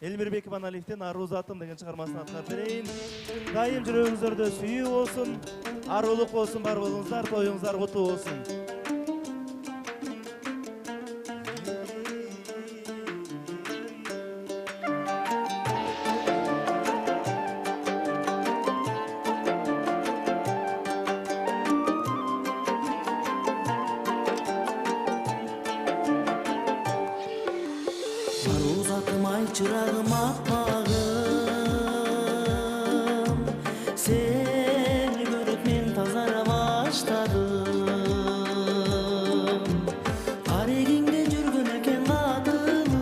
Элмирбек Иманалиевден Ару затым деген чыгармасын аткарып берейин. Дайым жүрөгүңүздөрдө сүйүү болсун, арулук болсун, бар болуңуздар, тоюңуздар куту болсун. Ару затым ай чырагым аппагым, сени көрүп мен тазара баштадым. Арегиңде жүргөн экен катылым,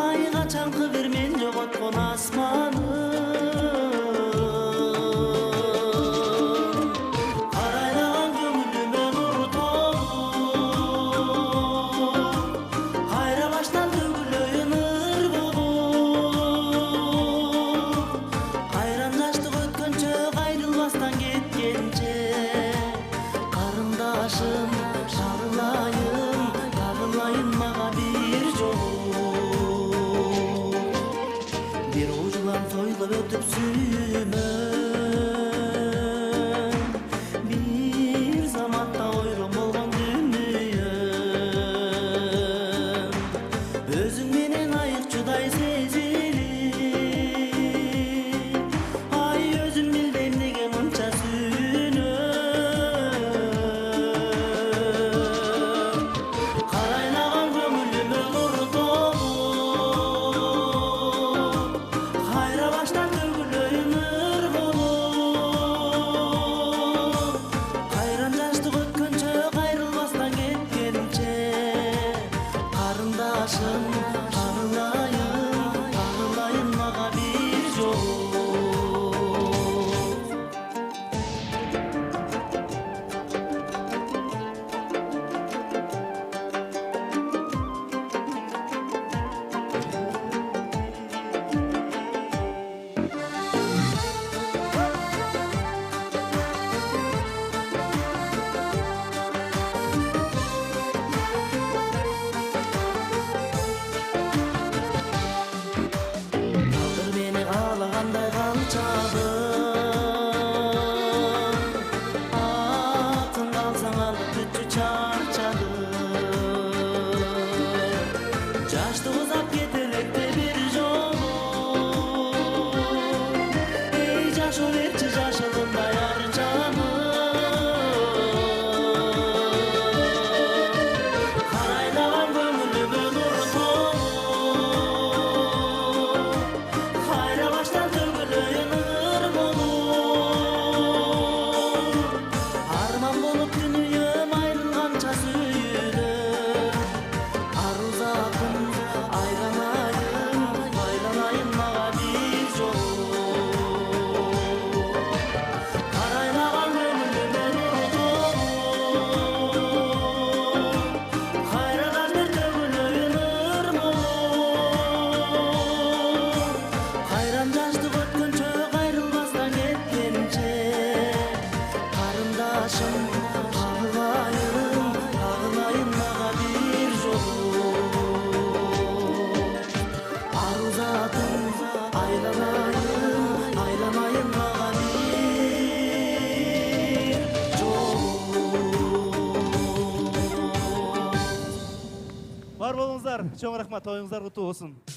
ай качанкы бир мен жоготкон асманым. Карайлаган көңүлүмө нур толуп, кайра баштан төгүлөйүн ыр болуп. Кайран жаштык өткөнчө кайрылбастан кеткенче, карындашым чагылайын мага бир жолу. Бир ужулан сойлоп өтүп сүйүмөн, бир заматта ойрон болгон дүнүйөм. Өзүң менен айык чудай сезилип, ай өзүм билбейм неге мынча сүйүнөм. Карайлаган көңүлүмө нур толуп, кайра баштан төгүлөйүн ыр болуп. Кайран жаштык өткөнчө кайрылбастан кеткенче, карындашым чагылайын мага бир жолу. Тагдыр мени каалагандай калчадым, атын калсаң алып бүтчү чарчадым. Жаштык узап кетелекте бир жолу, эй жашоо берчи жашылымдай арчаным. Карайлаган көңүлүмө нур толуп, кайра баштан төгүлөйүн ыр болуп. Арман болуп дүнүйөм айрылганча сүйүнөм. Ару затым айланайын мага бир жолу. Карайлаган көңүлүмө нур толуп, кайрадан бир төгүлөйүн ыр болуп. Кайран жаштык өткөнчө кайрылбастан кеткенче, карындашым чагылайын мага бир жолу. Ару затым айланайын мага бир жолу. Бар болуңуздар, чоң рахмат, тоюңуздар куту болсун.